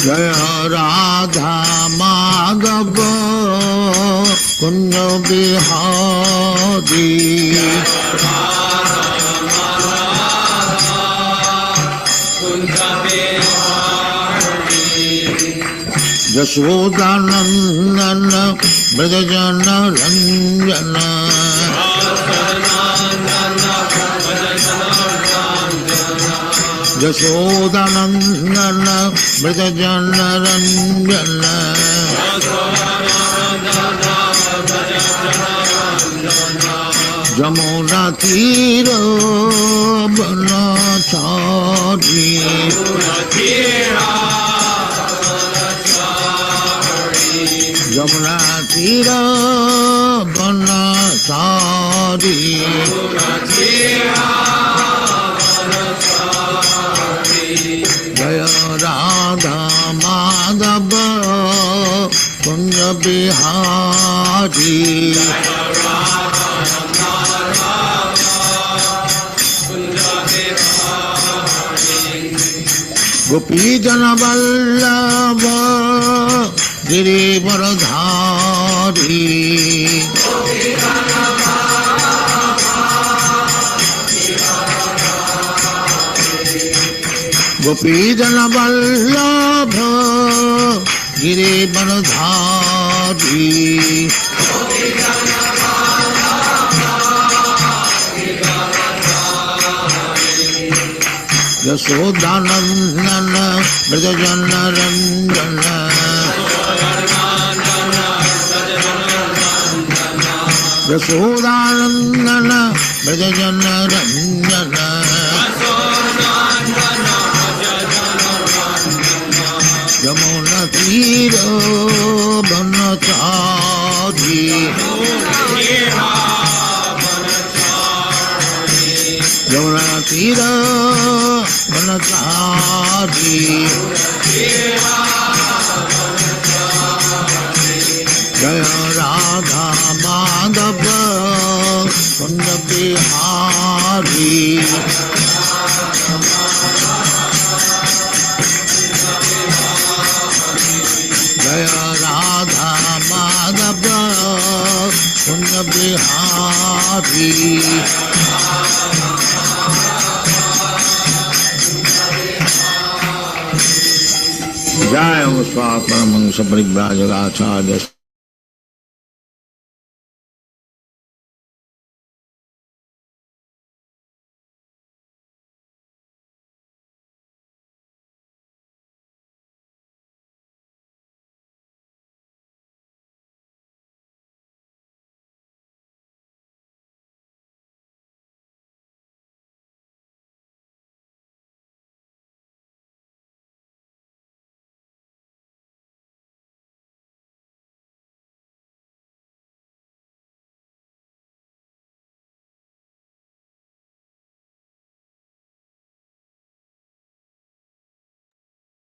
Jaya Radha Madhava Kunja Bihari Jashodanandana Brajajana Ranjana Jashodanandana Brajajana Ranjana Jamuna Tira Banachari Jamuna Tira Banachari Jaya Radha Madhava Kunja Bihari Gopi Jana Vallabha Girivaradhari Gopi Jana Vallabha Girivaradhari Yashodanandana Brajajana Ranjana Yashodanandana Brajajana Ranjana Yamuna Tira Banachari Yamuna Tira Banachari Jaya Radha Madhava Kunja Bihari Jaya Radha Madhava Kunja Bihari Jaya Musva Paramahansa Parivrajagacharya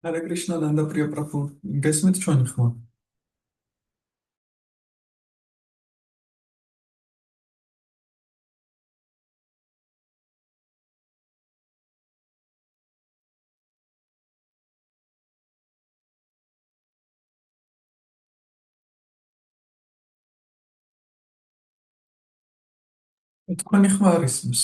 Hare Krishna, Nanda Priya Prabhu. Gesmet ჩვენი ხმა. თქვენი ხმა არ ისმის.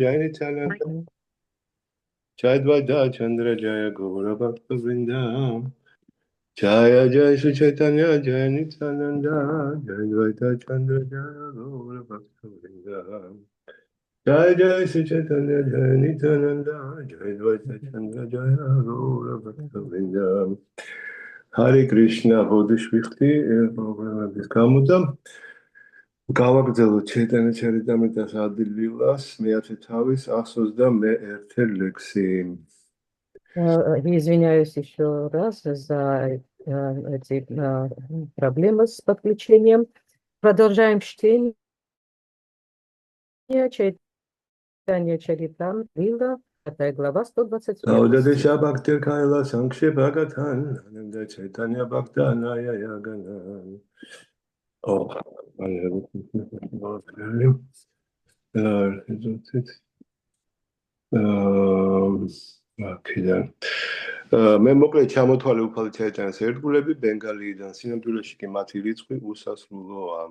Jai Nityananda, Jai Dvaita Chandra Jaya Gaura Bhakta Vrinda, Jaya Jai Sri Chaitanya Jai Nityananda, Jai Dvaita Chandra Jaya Gaura Bhakta Vrinda, Jai Jai Sri Chaitanya Jai Nityananda, Jai Dvaita Chandra Jaya Gaura Bhakta Vrinda. Hare Krishna, Bodhishvikti, this Kamudam. გავაგრძელოთ ჩაიტანია ჩარიტამიტას ადილილას მეათე თავის 121 ლექსი. Извиняюсь еще раз за эти проблемы с подключением. Продолжаем чтение Чайтанья Чаритамрила, 5 глава, 121 Наудады стих. шабактер кайла санкше бхагатан, ананда чайтанья бхактаная яганан. О, აქედან მე მოკლედ ჩამოთვალე უფალი ჩაიტანეს ერთგულები ბენგალიიდან სინამდვილეში კი მათი რიცხვი უსასრულოა.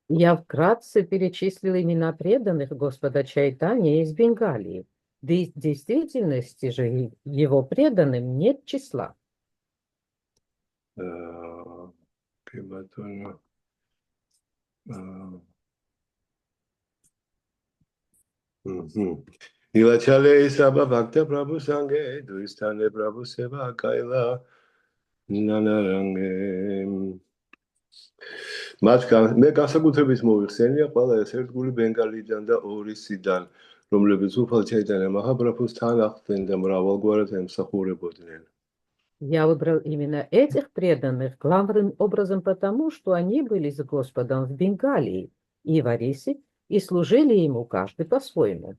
Я вкратце перечислил имена преданных Господа Чайтаньи из Бенгалии. В действительности же его преданным нет числа. კი ბატონო. Nilachale Isaba Bhakta Prabhu Sanghe, Duistane Prabhu Seva Kaila Nanarange. მე განსაკუთრებით მოვიხსენია ყველა ეს ერთგული ბენგალიდან და ორისიდან, რომლებიც უფალ ჩაიტანია მაჰაპრაბჰუს თან ახლდნენ და მრავალგვარად ემსახურებოდნენ. Я выбрал именно этих преданных главным образом потому, что они были с Господом в Бенгалии и в Арисе и служили ему каждый по-своему.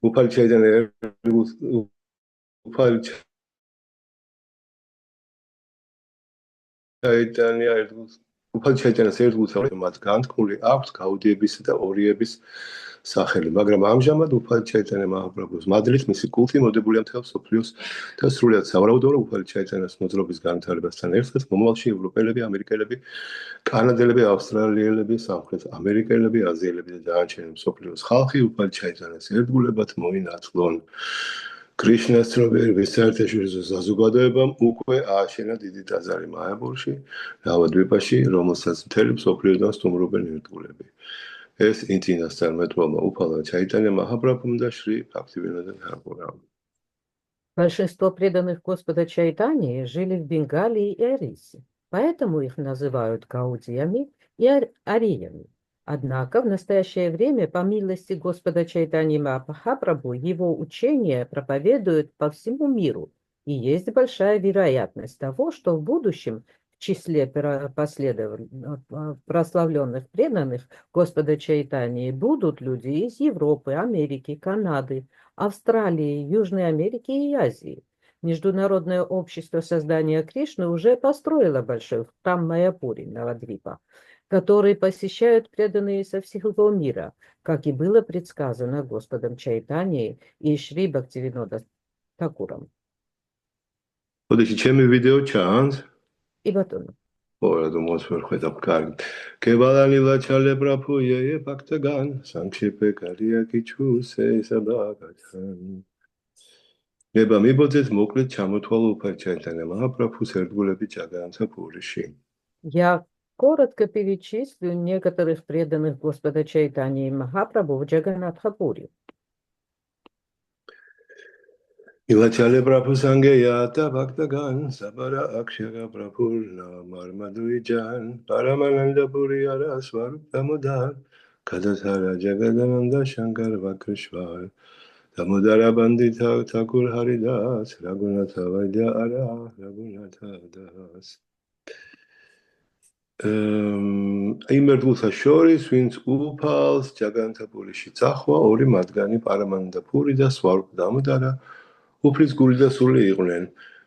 უფალ ჩაიტანია უფალ ჩაიტანიას ერთგულს მათ განთქმული აქვს გაუდიებისა და ორიების სახელი, მაგრამ ამჟამად უფალ ჩაიტანია მაჰაპრაბჰუს მადლით მისი კულტი მოდებულია მთელ მსოფლიოს და სრულიად სავარაუდოა, რომ უფალ ჩაიტანიას მოძრაობის განვითარებასთან ერთად მომავალში ევროპელები, ამერიკელები, კანადელები, ავსტრალიელები, სამხრეთ ამერიკელები, აზიელები და დანარჩენი მსოფლიოს ხალხი უფალ ჩაიტანიას ერთგულებად მოინათლონ. კრიშნას ცნობიერების საერთაშორისო საზოგადოებამ უკვე ააშენა დიდი ტაძარი მაიაპურში, ნავადვიპაში, რომელსაც მთელი მსოფლიოდან სტუმრობენ ერთგულები. ეს ინტინას წარმეტყველმა უფალმა ჩაიტანია მაჰაპრაბჰუმ და შრი ბхактивинода Тхакурам. Большинство преданных Господа Чайтаньи жили в Бенгалии и Арисе, поэтому их называют гаудиями и ариями. Однако в настоящее время, по милости Господа Чайтаньи Махапрабху, его учения проповедуют по всему миру, и есть большая вероятность того, что в будущем в числе прославленных преданных Господа Чайтаньи будут люди из Европы, Америки, Канады, Австралии, Южной Америки и Азии. Международное общество создания Кришны уже построило большой храм Майяпури, Навадвипа, который посещают преданные со всего мира, как и было предсказано Господом Чайтаньей и Шри Бхактивинода Тхакуром. И Батону. ორად მოსვერ ხედავ კარგი. კევალალილა ჩალე პრაფუ იე ბაქტაგან, სამშიპე კარია კიჩუსე საბაგათან. ნება მიბოძეთ მოკლედ ჩამოთვალო უფალ ჩაიტანია მაჰაპრაბჰუს ერთგულები ჯაგანათა პურიში. Я коротко перечислю некоторых преданных Господа Чайтаньи Махапрабху в Джаганатхапуре. Илачале Прабху Сангеята Бхактаган Сабара Акшара Прабхурна Мармадуиджан Парамананда Пурияра Сваруп Дамодар Кадасара Джагадананда Шанкар Вакришвар Дамодара Бандита Такур Харидас Рагуната Вайдя Ара Рагуната Дас. იმ ერთგულთა შორის, ვინც უფალს ჯაგანთაპურიში წახვა, ორი მათგანი პარამანანდა პური და სვარუპ დამოდარა უფლის გული და სული იყვნენ.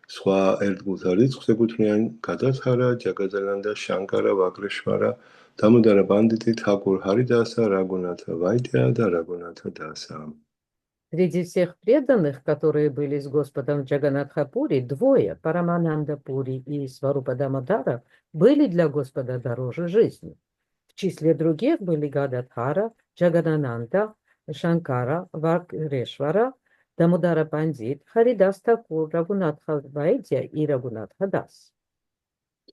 სხვა ერთგულთა რიცხვს ეკუთვნიან გადაცარა, ჯაგადანანდა შანკარა, ვაკრეშვარა, დამოდარა ბანდიტი, თაკურ ჰარიდასა, რაგუნათა ვაიდია და რაგუნათა დასა. Среди всех преданных, которые были с Господом в Джаганатхапуре, двое, Парамананда Пури и Сварупа Дамодара, были для Господа дороже жизни. В числе других были Гададхара, Джагадананда, Шанкара, Вакрешвара, Дамодара Пандит, Харидас Такур, Рагунатха Вайдя и Рагунатха Дас.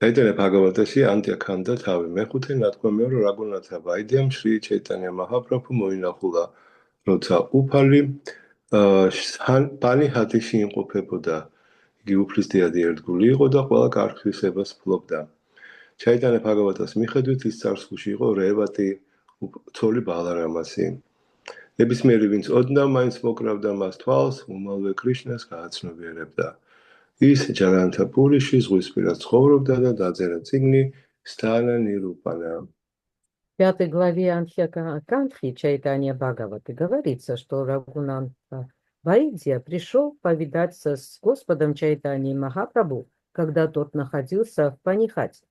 ჩაიტანია ბhagavataში ანტიაქანდა თავი მეხუთე ნათქვამია, რომ რაგუნათა ვაიდიამ შრი ჩაიტანია მაჰაპრაბჰუ მოინახულა, როცა უფალი პანი ჰატიში იმყოფებოდა. იგი უფლის დიადი ერთგული იყო და ყველა კარგთვისებას ფლობდა. ჩაიტანა ბჰაგავატას მიხედვით ის წარსულში იყო რევატი ცოლი ბალარამასი. ნებისმიერი ვინც ოდნავ მაინც მოკრავდა მას თვალს, უმალვე კრიშნას გააცნობიერებდა. ის ჯაგანთა პურიში ზღვისპირას ცხოვრობდა და დაწერა წიგნი სტანა нирупана. В 5 главе Кантхи Чайтанья Бхагаваты говорится, что Рагунатха Вайдья пришел повидаться с Господом Чайтаньей Махапрабху, когда тот находился в Панихате.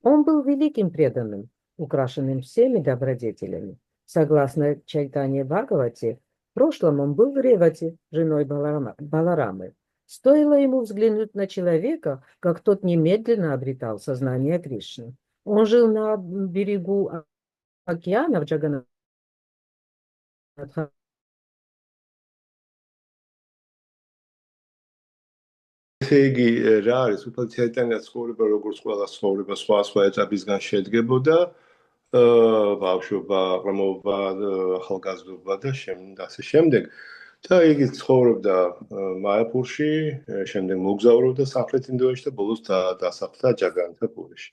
Он был великим преданным, украшенным всеми добродетелями. Согласно Чайтанье Бхагавате, в прошлом он был в Ревате, женой Баларамы. Стоило ему взглянуть на человека, как тот немедленно обретал сознание Кришны. Он жил на берегу океана в Джаганатхапуре. ესე იგი რა არის უბრალოდ ჩაიტანიას ცხოვრება როგორც ყველა ცხოვრება სხვა ეტაპისგან შედგებოდა ბავშვობა, ყრმობა, ახალგაზრდობა და ასე შემდეგ და იგი ცხოვრობდა მაიაპურში, შემდეგ მოგზაურობდა სამხრეთ ინდოეთში და болос დასახლდა ჯაგანთაპურში.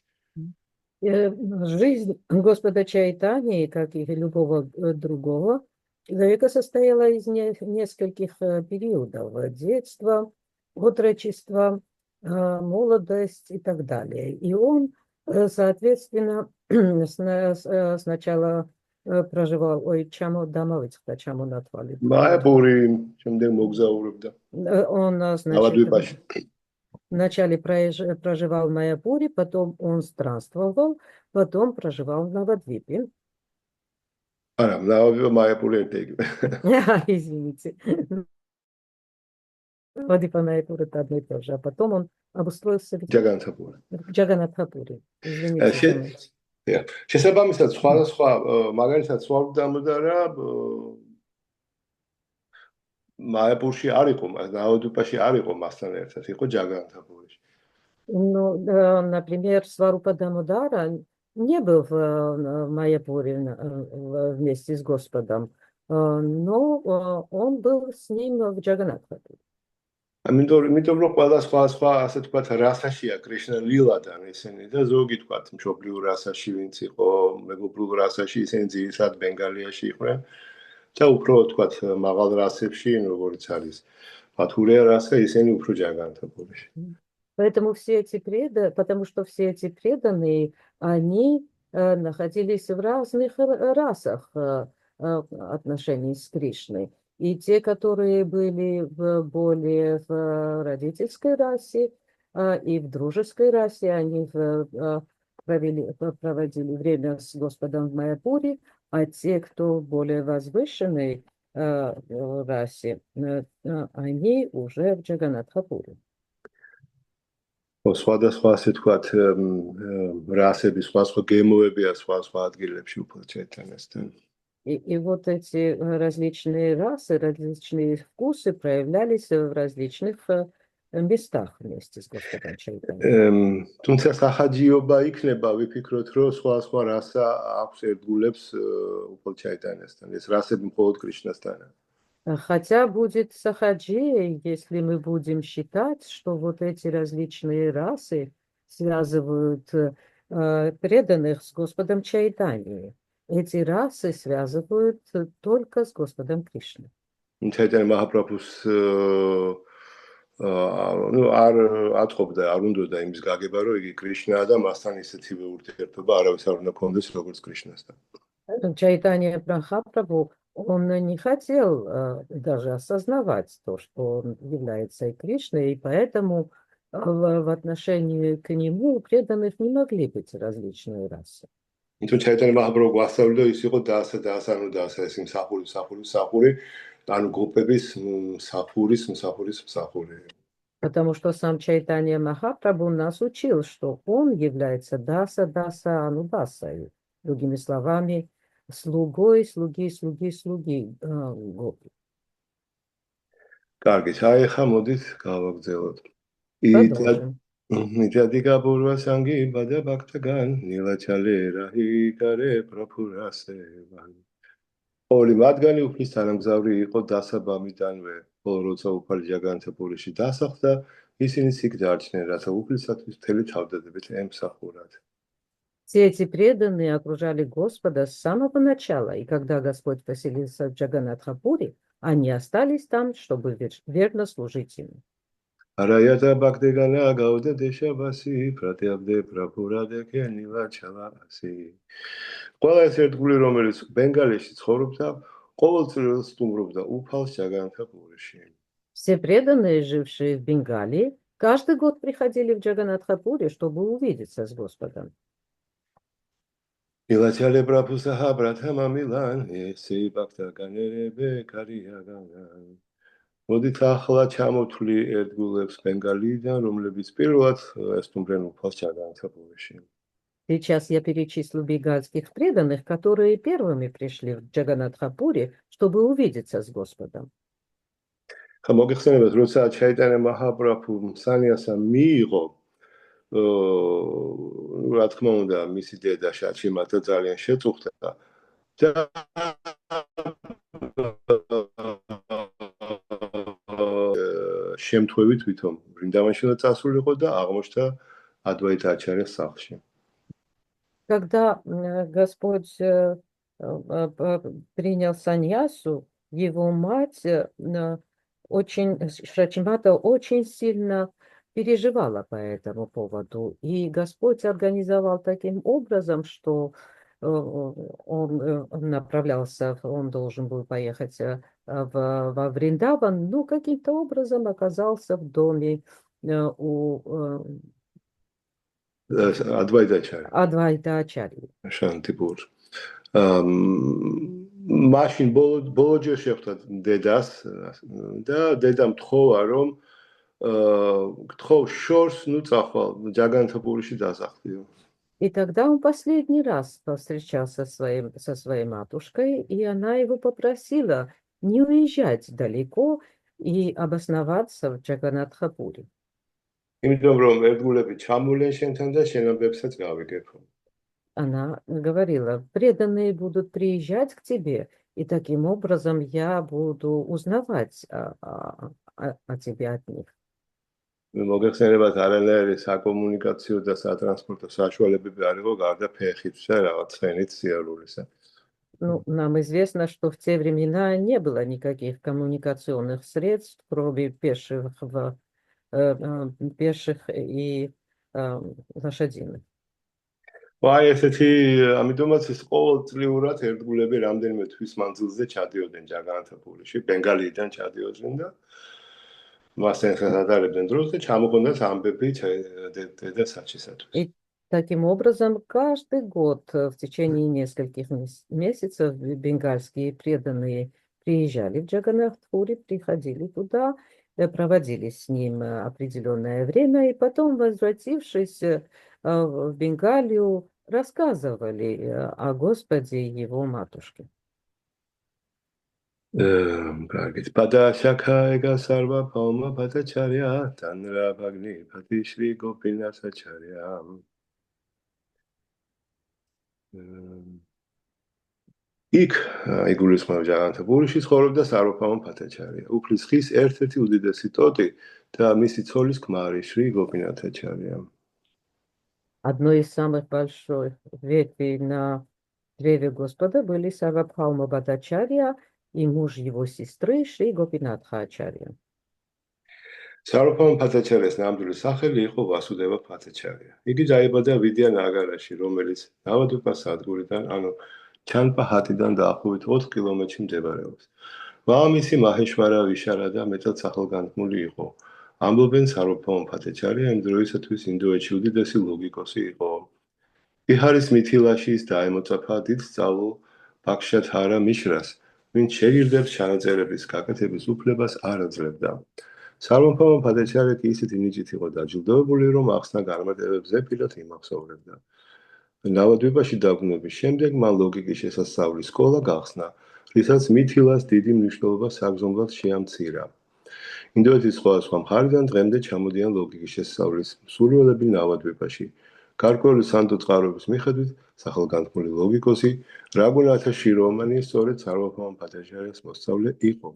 Жизнь Господа Чайтаньи, как и любого другого человека, состояла из нескольких периодов: детства, отрочество, молодость и так далее. И он, соответственно, сначала проживал, чаму дамовицкта, чаму натвали. Майапури, შემდეგ მოგზაურობდა. Он, значит, вначале проживал в Майяпуре, потом он странствовал, потом проживал в Навадвипе. Извините. Навадвипа и Майяпур это одно и то же. А потом он обустроился в Джаганатхапуре. Извините. შესაბამისად სხვადასხვა მაგალითად სვარგდამოდა რა მაიაპურში არ იყო, ნავადვიპაში არ იყო მასთან ერთად, იყო ჯაგანთაპურში. Ну, например, Сварупа Дамодара не был в Майяпуре вместе с Господом, но он был с ним в Джаганатхапуре. Ამიტომ რომ ყველა სხვა ასე თქვათ რასაშია კრიშნა ლილადან ისინი და ზოგი თქვათ მშობლიურ რასაში ვინც იყო მეგობრულ რასაში ისინი ძირითადად ბენგალიაში იყვნენ და უფრო თქვათ მაღალ რასებში როგორც არის ბათურია რასა ისინი უფრო ჯაგანთაპურში. Потому что все эти преданные, они находились в разных расах отношений с Кришной. И те, которые были более в родительской расе и в дружеской расе, они проводили время с Господом в Майяпуре, а те, кто в более возвышенной расе, они уже в Джаганатхапуре. სხვადასხვა ასე თქვათ რასები, სხვა გემოებია სხვა ადგილებში უფრო ჩაიტანასთან. И вот эти различные расы, различные вкусы проявлялись в различных местах вместе с Господом Чайтаньей. თუმცა სახაჯიობა იქნება, ვიფიქროთ, რომ სხვა რასა აქვს ერთგულებს უყოლ ჩაიტანიასთან. ეს რასები მხოლოდ კრიშნასთანაა. Хотя будет сахаджией, если мы будем считать, что вот эти различные расы связывают преданных с Господом Чайтаньей. Эти расы связывают только с Господом Кришной. Чайтанья Махапрабхус არ ათხოვდა, არ უნდოდა იმის გაგება, რომ იგი კრიშნაა და მასთან ისეთივე ურთიერთობა არავის არ უნდა ქონდეს როგორც კრიშნასთან. Чайтанья Махапрабху, он не хотел даже осознавать то, что он является и Кришной, и поэтому в отношении к нему у преданных не могли быть различные расы. Итак, Чайтанья Махапрабху გვასწავლიდა ის იყო დაასა ეს მსახური, ანუ გოპების მსახური. Потому что сам Чайтанья Махапрабху нас учил, что он является даса анудасой. Другими словами, слуги гопи. კარგი, ახლა მოდით გავაგრძელოთ. Nityatika purva sangi bada bhaktagan nilachale rahi kare prapurasevan. Ორი მათგანი უფლის თანამგზავრი იყო დასაბამიდანვე, ხოლო როცა უფალი ჯაგანთაპურში დასახლდა, ისინი იქ დარჩნენ, რათა უფლისათვის მთელი თავდადებით ემსახურათ. Все эти преданные окружали Господа с самого начала, и когда Господь поселился в Джаганатхапуре, они остались там, чтобы верно служить Ему. Араята бхактигана гауде дешабаси пратиабде прапураде кенила чаласи. ყველა ეს ერთგული, რომელიც ბენგალიაში ცხოვრობდა, ყოველწლიურად სტუმრობდა უფალს ჯაგანათაპურში. Все преданные, жившие в Бенгалии, каждый год приходили в Джаганатхапуре, чтобы увидеться с Господом. ილაჩალე პრაფუსაჰა ბრათამა მილან ესი ბაქტაგანერებე კარიაგან. მოდით ახლა ჩამოვთვლი ერთგულებს ბენგალიიდან, რომლებიც პირველად ესტუმრენ უფალს ჯაგანათაპურში. Сейчас я перечислю бенгальских преданных, которые первыми пришли в Джаганатхапуре, чтобы увидеться с Господом. ხა მოგეხსენებათ, როცა ჩაიტანე მაჰაპრაფუ სანიასა მიიღო, რა თქმა უნდა, მისი დედა შაჩიმათა ძალიან შეწუხდა და შემთხვევით ვითომ ვრინდავანშილა წასულიყო და აღმოჩნდა ადვაიტა აჩარიას სახლში. Когда Господь принял саньясу, его мать Шачимата очень сильно переживала по этому поводу. И Господь организовал таким образом, что он направлялся, он должен был поехать во Вриндаван, но каким-то образом оказался в доме у Адвайта Ачарьи. შანტიპურ. მაშინ ბოლო ჯერ შეხვდა დედას და дедам თხოვა რომ გთხოვ შორს, ну წახვალ ჯაგანათაპურში დასახლდიო. И тогда он последний раз повстречался со своей матушкой, и она его попросила не уезжать далеко и обосноваться в Джаганатхапуре. იმიტომ რომ ერთგულები ჩამულენ შენთან და შენობებსაც გავიგებო. Она говорила, преданные будут приезжать к тебе, и таким образом я буду узнавать о тебе от них. მოგეხსენებათ, არანაირი საკომუნიკაციო და სატრანსპორტო საშუალებები არ იყო გარდა ფეხით და რაღაც ცხენით სიარულისა. Ну, нам известно, что в те времена не было никаких коммуникационных средств, кроме пеших и лошадиных. აი ესეთი, ამიტომაც ეს ყოველწლიურად ერთგულები რამდენიმე თვის მანძილზე ჩადიოდნენ ჯაგანათაპურში, ბენგალიიდან ჩადიოდნენ და მასთან ხადარებდნენ დროს და ჩამოყონდათ ამბები დედა საჩისათვის. И таким образом каждый год в течение нескольких месяцев бенгальские преданные приезжали в Джаганатхапуре, приходили туда, проводили с ним определенное время, и потом, возвратившись в Бенгалию, рассказывали о Господе и его матушке. კარგით. პადაშაქაეგა სარვა ფალმა პატაჩარია, თანრა ბაგნი პატიშრი გოპინასაჩარია. იქ იგულისხმება ჯაგანათაპურში ცხოვრობდა სარვაფალმა პატაჩარია. უფლის ხის ერთ-ერთი უდიდესი ტოტი და მისი ცოლის ქმარი შრი გოპინათაჩარია. Одной из самых больших ветвей на древе Господа были Сарвабхаума Бхаттачарья и муж его сестры Шри Гопинатха Ачарья. სარვაფალმა პატაჩარიას ნამდვილი სახელი იყო ვასუდევა პატაჩარია. იგი დაიბადა ვიდიანაგარაში, რომელიც ნავადვიპას სადგურიდან, ანუ ჩანპაჰატიდან დაახლოებით 4 კილომეტრში მდებარეობს. მამამისი მაჰეშვარა ვიშარადა მეტად სახელგანთმული იყო. ამბობენ, სარვაფალმა პატაჩარია იმ დროისათვის ინდოეთში უდიდესი ლოგიკოსი იყო. ბიჰარის მითილაშის დაემოწაფა დიდ სწავლულ ბაქშათარა მიშრას, ვინც შეგირდებს ჩანაწერების გაკეთების უფლებას არ აძლევდა. სარვაფალმა პატაჩარია კი ისეთი ნიჭით იყო დაჯილდოებული, რომ ახსნა განმარტებებზე ფილად იმახსოვრებდა. ნავადვიპაში დაბრუნების შემდეგ მან ლოგიკის შესასწავლის სკოლა გახსნა, რისაც მითილას დიდი მნიშვნელობა საგრძნობლად შეამცირა. ინდოეთის სხვადასხვა მხარიდან დღემდე ჩამოდიან ლოგიკის შესწავლის მსურველები ნავადვიპაში. გარკვეული სანდო წყაროების მიხედვით, სახელგანთმული ლოგიკოსი რაგუნათა შირომანი სწორედ სარვაფალმა პატაჩარიას მოსწავლე იყო.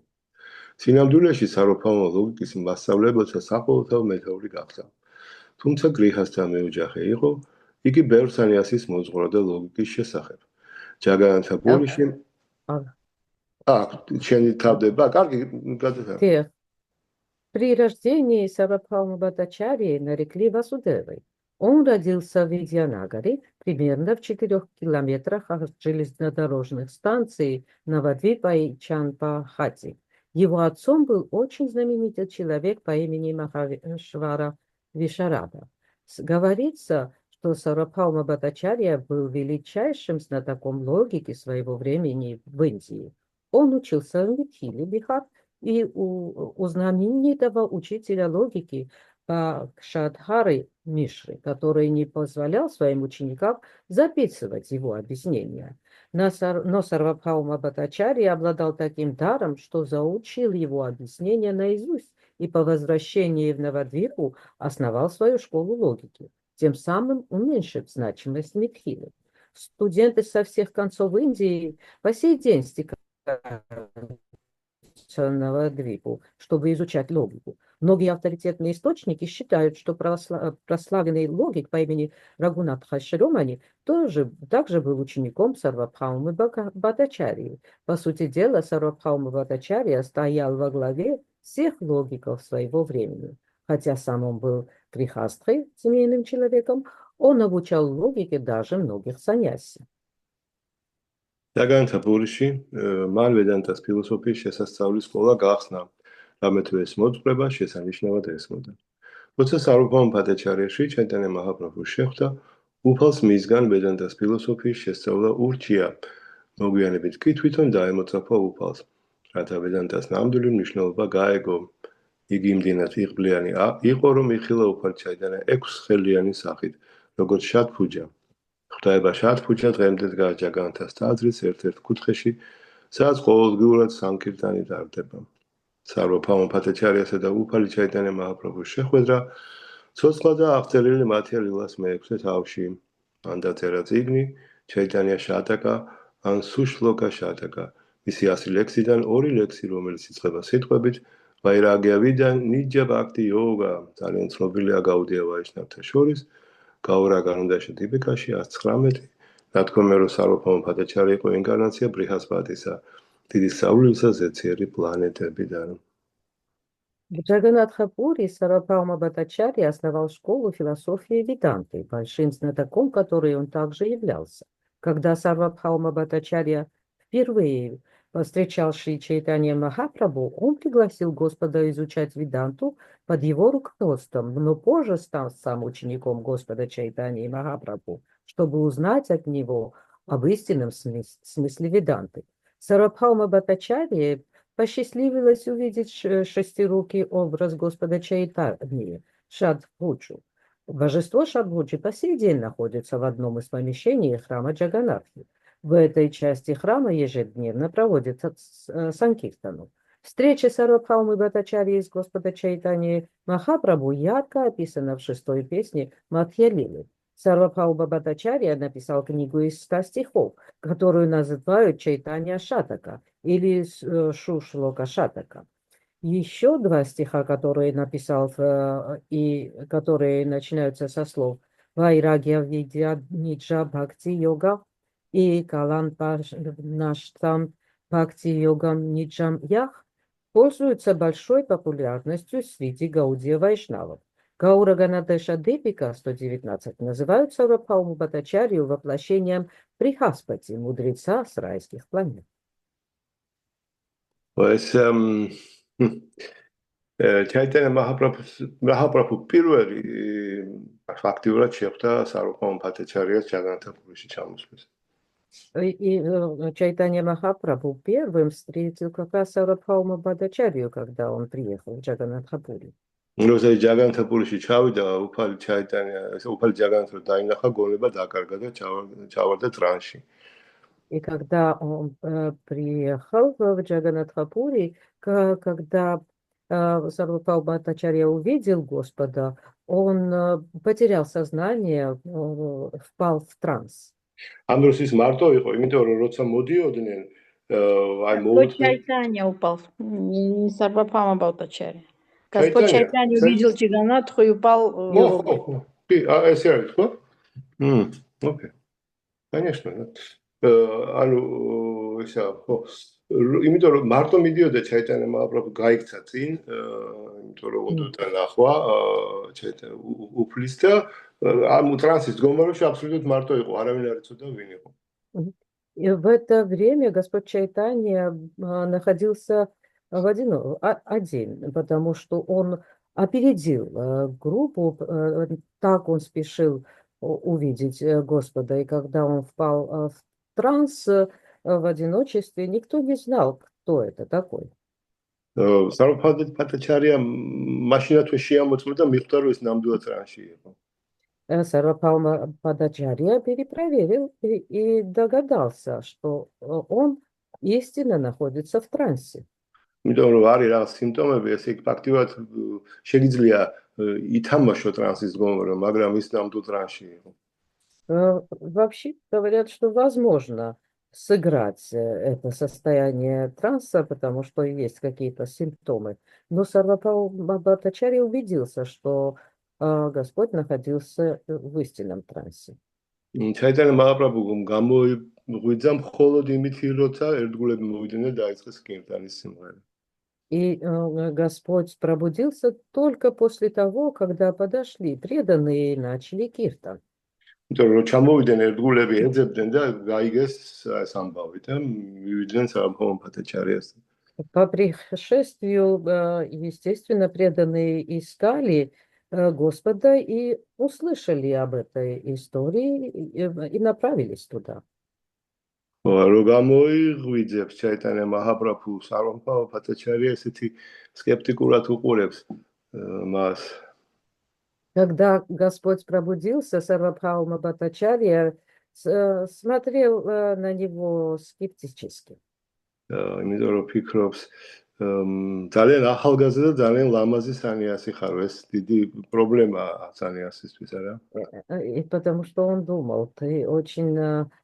სინამდვილეში სარვაფალმა ლოგიკის მასწავლებელთა საყოველთაო მეთაური გახდა. თუმცა გრიჰასთა მეოჯახე იყო, იგი ბევრ სანიასის მოძღვრა და ლოგიკის შესახებ. ჯაგანთა პურიში შენი თავდება, კარგი, გადახედავ. Тех. При рождении Сарвабхаума Бхаттачарьи нарекли Васудевой. Он родился в Видьянагаре, примерно в 4 километрах от железнодорожных станций Навадвипа и Чанпахати. Его отцом был очень знаменитый человек по имени Махавишвара Вишарада. Говорится, что Сарвабхаума Бхаттачарья был величайшим знатоком логики своего времени в Индии. Он учился в Митхиле, Бихар, и у знаменитого учителя логики Бхакшадхары Мишры, который не позволял своим ученикам записывать его объяснения. Но Сарвабхаума Бхаттачарья обладал таким даром, что заучил его объяснения наизусть и по возвращении в Навадвипу основал свою школу логики, тем самым уменьшив значимость Митхилы. Студенты со всех концов Индии по сей день стекаются Навадвипу, чтобы изучать логику. Многие авторитетные источники считают, что прославленный логик по имени Рагунатха Шримани также был учеником Сарвабхаумы Бхаттачарьи. По сути дела, Сарвабхаума Бхаттачарья стоял во главе всех логиков своего времени. Хотя сам он был грихастхой, семейным человеком, он обучал логике даже многих саньяси. ჯაგანთა პურიში მან ვედანტას ფილოსოფიის შესასწავლის სკოლა გახსნა, რამე თუ ეს მოძღვრება შესანიშნავად ესმოდა. როცა სარვაბჰაუმა ბჰატაჩარიაში ჩაიტანია მაჰაპრაბჰუ შეხვდა, უფალს მისგან ვედანტას ფილოსოფიის შესწავლა ურჩია. მოგვიანებით კი თვითონ დაემოწაფა უფალს, რათა ვედანტას ნამდვილი მნიშვნელობა გაეგო. იგი იმდენად იღბლიანი იყო, რომ იხილა უფალს ჩაიტანია 6 ხელიანი სახით, როგორც შატფუჯა. ხვდება შატფუჯა დღემდე დგას ჯაგანთას ტაძრის ერთ-ერთ კუთხეში, სადაც ყოველდღიურად სანკირტანი ტარდება. სარვაბჰაუმა ბჰატაჩარიასა და უფალი ჩაიტანია მაჰაპრაბჰუს შეხვედრა ცოცხლა და აღწერილი მათია ლილას მე-6 თავში. ან დაწერა წიგნი ჩაიტანია შატაკა ან სუშლოკა შატაკა. მისი 100 ლექსიდან 2 ლექსი, რომელიც იწყება სიტყვებით ვაირაგიავიდან ნიჯა ბhakti yoga, ძალიან ცნობილია გაუდია ვაიშნავთა შორის. გაურა განონდაში ტიპიკაში 119. ნათქვამია, რომ სარვაბჰაუმა ბჰატაჩარია იყო ინკარნაცია ბრიჰასპატისა, დიდი საულისა ზეციერი планетებიდან. В Джаганатха-Пури Сарвабхаума Бхаттачарья основал школу философии Веданты, большим знатоком которой он также являлся. Когда Сарвабхаума Бхаттачарья впервые повстречал Шри Чайтанья Махапрабху, он пригласил Господа изучать Веданту под его руководством, но позже стал сам учеником Господа Чайтаньи Махапрабху, чтобы узнать от него об истинном смысле Веданты. Сарвабхаума Бхаттачарье посчастливилось увидеть шестирукий образ Господа Чайтаньи, Шадбхуджу. Божество Шадбхуджи по сей день находится в одном из помещений храма Джаганатхи. В этой части храма ежедневно проводится санкиртану. Встреча Сарвабхаумы Бхаттачарьи с Господа Чайтаньи Махапрабху ярко описана в 6-й песне Мадхья-лилы. Сарвабхаума Бхаттачарья написал книгу из 100 стихов, которую называют Чайтанья Шатака или Шушлока Шатака. Еще 2 стиха, которые написал и которые начинаются со слов Вайрагья Видья Ниджа Бхакти Йога и Каланпанаштам Бхакти Йогам Ниджам Ях, пользуются большой популярностью среди гаудия вайшнавов. Гаура Ганадеша Депика 119 называют Сарвабхауму Бхаттачарью воплощением Брихаспати, мудреца с райских планет. ჩაიტანია მაჰაპრაბჰუ პირველი ფაქტიურად შეხვდა სარვაბჰაუმა ბჰаттачарიას ჯაგანათha-პურიში ჩამოსვლის. И Чайтанья Махапрабху первым встретил как раз Сарвабхауму Бхаттачарью, когда он приехал в Джаганатха-пури. როცა ჯაგანათha-პურიში ჩავიდა, უფალი ჯაგანათს დაინახა, გონება დაკარგა და ჩავარდა ტრანსში. И когда он приехал в Джаганатха-пури, когда Сарвабхаума Бхаттачарья увидел Господа, он потерял сознание, впал в транс. ამ დროს ის მარტო იყო, იმიტომ რომ როცა მოდიოდნენ, აი Господь Чайтанья упал, не Сарвабхаума Бхаттачарья. Господь Чайтанья увидел Джаганатху и упал. კი, ესე არის, ხო? окей. Конечно, да. ანუ ისა ხო იმიტომ რომ მარტო მიდიოდა ჩაიტანა მაჰაპრაბჰუ გაიქცა წინ იმიტომ რომ ოდოდან ახვა ჩაიტანა უფლის და ამ ტრანსის დგომარეობაში აბსოლუტურად მარტო იყო არავინ არ იცოდა ვინ იყო. И в это время Господь Чайтанья находился один, потому что он опередил группу, так он спешил увидеть Господа, и когда он впал в транс в одиночестве, никто не знал, кто это такой. სარვაფადა პატაჩარია მაშინათვე შეამოწმდა და მიხვდა რომ ის ნამდვილად ტრანსში იყო. Сарвабхаума Падачарья перепроверил и догадался, что он истинно находится в трансе. იმიტომ რომ არის რაღაც სიმპტომები, ესე იგი ფაქტიურად შეიძლება ითამაშო ტრანსის დგომარე, მაგრამ ის ნამდვილ ტრანსში იყო. Вообще говорят, что возможно сыграть это состояние транса, потому что есть какие-то симптомы. Но Сарвабхаума Падачарья убедился, что Господь находился в истинном трансе. ჩაიტანა მაჰაპრაბჰუმ გამოიღვიძა მხოლოდ იმითი, როცა ერთგულები მოვიდნენ და დაიწყეს კირტანის სიმღერა. И Господь пробудился только после того, когда подошли преданные и начали киртан. იმიტომ რომ ჩამოვიდნენ ერთგულები ეძებდნენ და გაიგეს სამბავი და მივიდნენ სარვაბჰაუმა პატაჩარიასთან. По пришествию, естественно, преданные искали Господа и услышали об этой истории и направились туда. რომ გამოიღვიძებს ჩაიტანა მაჰაპრაბჰუ სარვაბჰაუმა პატაჩარია ესეთი скептикурат უყურებს მას. Когда Господь пробудился, Сарвабхаума Бхаттачарья смотрел на него скептически. იმიტომ რომ ფიქრობს ძალიან ახალგაზრდა და ძალიან ლამაზი სანიასი ხარ, ეს დიდი პრობლემაა სანიასისთვის, არა? И потому что он думал, ты очень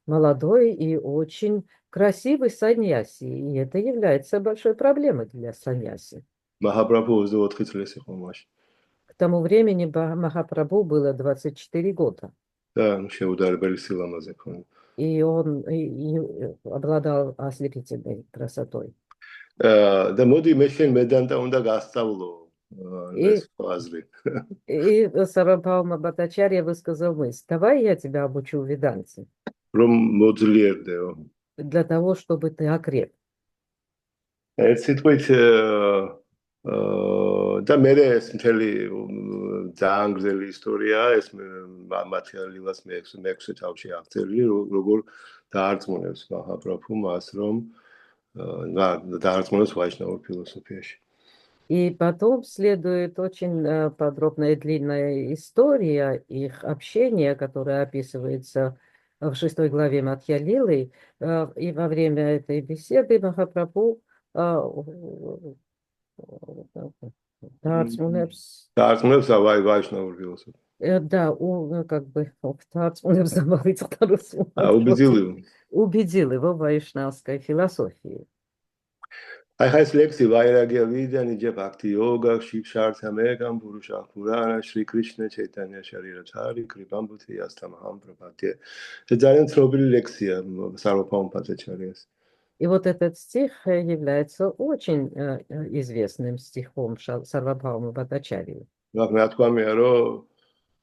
молодой и очень красивый саньяси, и это является большой проблемой для саньяси. მაჰაპრაბჰუ 24 წლის იყო მაშინ. К тому времени Махапрабху было 24 года. და შეუდარებელი სილამაზე ქონდა. И он обладал ослепительной красотой. და მოდი მე შენ მედანტა უნდა გასწავლო ეს აზრი. И Сарвабхаума Бхаттачарья высказал мысль: давай я тебя обучу веданте. რომ მოძლიერდეო. Для того, чтобы ты окреп. ერთ სიტყვით და მე ეს მთელი ძალიან გრძელი ისტორიაა, ეს მათეალილას მე-6 თავში აღწერილი, როგორ დაარწმუნებს მაჰაპრაბჰუ მას, რომ დაარწმუნებს ვაიშნაურ ფილოსოფიაში. И потом следует очень подробная и длинная история их общения, которая описывается в 6 главе Мадхья-лилы. И во время этой беседы Махапрабху დაარწმუნებს ვაიშნაურ ფილოსოფიას. Да, как бы убедил его в вайшнавской философии. ახლა ეს ლექსი ვაირაგია ვიდან იჯა ბhakti yoga შიფშართა მეგამ პურუშა პურანა შრი კრიშნა ჩაიტანია შარირაჩარი კრიპამბუთი ასთამაჰამ პრაბჰატია. ეს ძალიან ცნობილი ლექსია სარვაბჰაუმა პატაჩარიას. И вот этот стих является очень известным стихом Сарвабхаума Бхаттачарьи. რა თქვამია რომ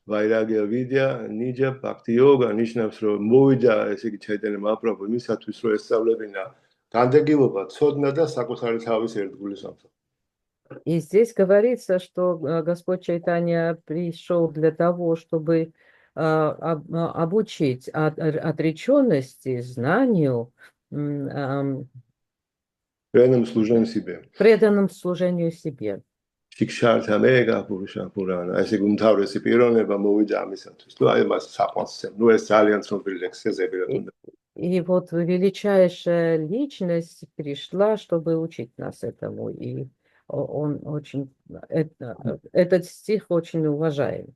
ვაირაგია ვიდია ნიჯა ბhakti yoga ნიშნავს რომ მოვიდა ესე იგი ჩაიტანა მაჰაპრაბჰუ იმისათვის რომ ესწავლებინა განდეგილობა, ცოდნა და საკუთარი თავის ერთგულის ამსახველი. И здесь говорится, что Господь Чайтанья пришел для того, чтобы обучить отреченности, знанию, преданным служению себе. Шикшарთა მეგა პურუშა პურანა, ესე იგი უმთავრესი პიროვნება მოვიდა ამისათვის. ნუ აი მას საყვანს, ნუ ეს ძალიან ცნობილი ლექსია ზებირად. И вот величайшая личность пришла, чтобы учить нас этому. И он очень, этот стих очень уважаем.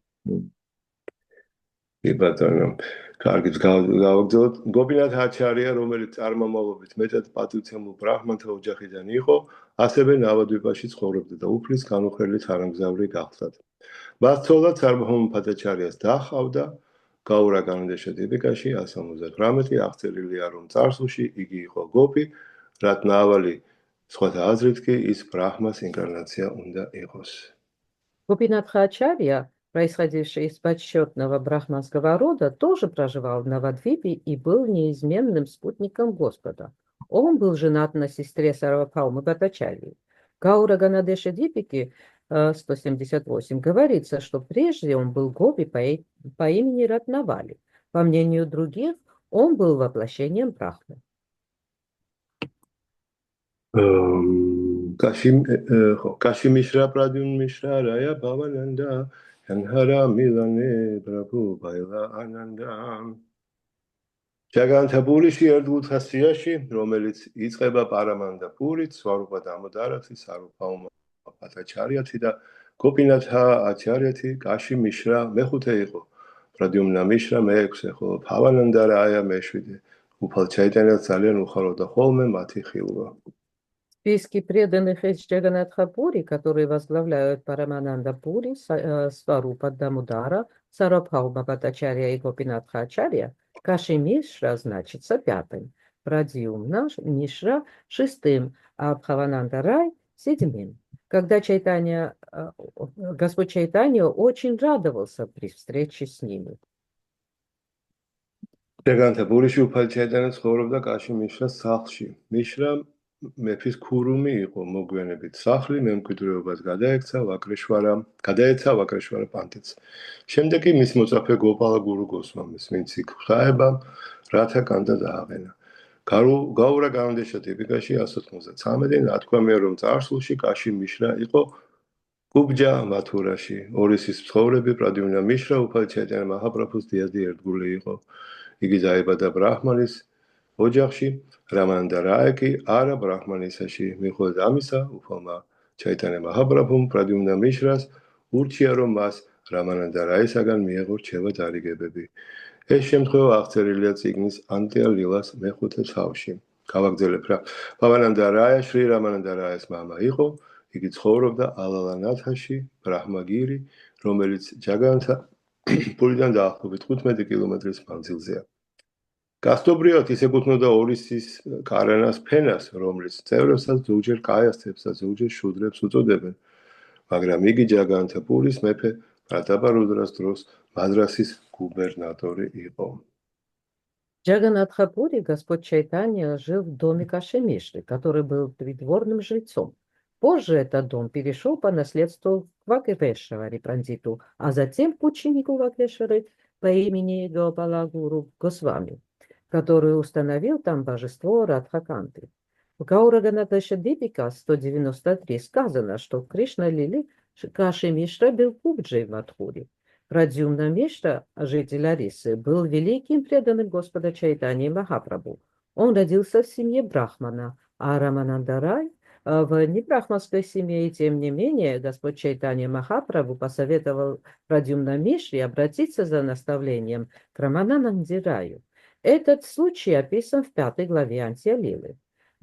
ბატონო, კარგით გავაგზავნოთ. გობინათ აჩარია, რომელიც წარმომავლობით მეტად პატივცემულ ბრაჰმანთა ოჯახიდან იყო, ასევე ნავადვიპაში ცხოვრობდა და უფლის განუხრელი თანამგზავრი გახლდათ. მას ცოლად სარვაბჰაუმა პატაჩარიას დაჰყავდა გაურა განმდეშა ტიპიკაში 158 აღწერილია, რომ წარსულში იგი იყო გოპი, რაც ნავალი სხვათა აზრით კი ის ბრაჰმას ინკარნაცია უნდა იყოს. Гопинатха-ачарья, происходивший из почетного брахманского рода, тоже проживал в Навадвипе и был неизменным спутником Господа. Он был женат на сестре Сарвабхаумы Бхаттачарьи. Гаура Ганадеша Дипики 178 говорится, что прежде он был гопи по имени Ратнавали. По мнению других, он был воплощением Брахмы. Каши Мишра Прадюн Мишра Рая Бавананда Янхара Милане Прабху Байла Ананда Джаганта Пуриში ერთ უცხასიაში, რომელიც იწყება პარამანდა პურით, სვარუპა დამოდარათი, სარუპაუმა ბჰატაჩარიათი და გოპინათა აჩარიათი, კაში მიშრა მეხუთე იყო, პრადიუმნა მიშრა მეექვსე, ხოლო ფავანანდა რაია მეშვიდე. უფალ ჩაიტანიას ძალიან უხაროდა ხოლმე მათი ხილვა. Списки преданных из Джаганатха Пури, которые возглавляют Парамананда Пури, Сварупа Дамудара, Сарабхаума Бхаттачарья и Гопинатха Ачарья, Каши Мишра значится пятым, Прадьюмна Мишра шестым, а Бхавананда Рай седьмым. Когда Господь Чайтанья очень радовался при встрече с ними. Джаганта Пуриში უფალ ჩაიტანიას ცხოვრობდა კაში მიშრას სახლში. მიშრა მეფის ქურუმი იყო, მოგვიანებით სახლი მემკვიდრეობას გადაეცა ვაკრეშვარა პანთეთს. შემდეგ კი მის მოწაფე გოპალა გურუ გოსვამის, ვინც იქ ღვთაება, რათა კანდა დააყენა. გაურა განმდეშა ტიპიკაში 193 ნათქვამია, რომ წარსულში კაში მიშრა იყო კუბჯა მათურაში. ორისის მცხოვრები პრადიუმნა მიშრა უფალ ჩაიტანია მაჰაპრაბჰუს დიადი ერთგული იყო. იგი დაიბადა ბრაჰმანის ოჯახში, რამანანდა რაია კი არა ბრაჰმანისაში. მიუხედავად ამისა, უფალმა ჩაიტანია მაჰაპრაბჰუმ პრადიუმნა მიშრას ურჩია, რომ მას რამანანდა რაისაგან მიეღო რჩევა დარიგებები. ეს შემთხვევა აღწერილია წიგნის ანტია ლილას მეხუთე თავში. გავაგრძელებ რა. ფავანანდა რაია შრი რამანანდა რაის მამა იყო. იგი ცხოვრობდა ალალანათაში, ბრაჰმაგირი, რომელიც ჯაგანთა პურიდან დაახლოებით 15 კილომეტრის მანძილზეა. გასტობრიად ის ეკუთვნოდა ორისის კარანას ფენას, რომლის წევრებსაც ზოგჯერ კაიასთებს და ზოგჯერ შუდრებს უწოდებენ, მაგრამ იგი ჯაგანთა პურის მეფე პრატაპარუდრას დროს მაдрасის губернаторы იყო. Джаганатха Пури Господь Чайтанья жил в доме Каши Мишры, который был придворным жрецом. Позже этот дом перешел по наследству к Вакрешваре Пандиту, а затем к ученику Вакрешвары по имени Гопала Гуру Госвами, который установил там божество Радхаканты. В Гаура Ганадеша Дипика 193 сказано, что Кришна Лили Каши Мишра был Кубджей в Мадхуре. Прадьюмна Мишра, житель Арисы, был великим преданным Господа Чайтаньи Махапрабху. Он родился в семье Брахмана, а Рамананда Рай в небрахманской семье, и тем не менее Господь Чайтанья Махапрабху посоветовал Прадьюмна Мишре обратиться за наставлением к Рамананде Раю. Этот случай описан в 5 главе Антия-лилы.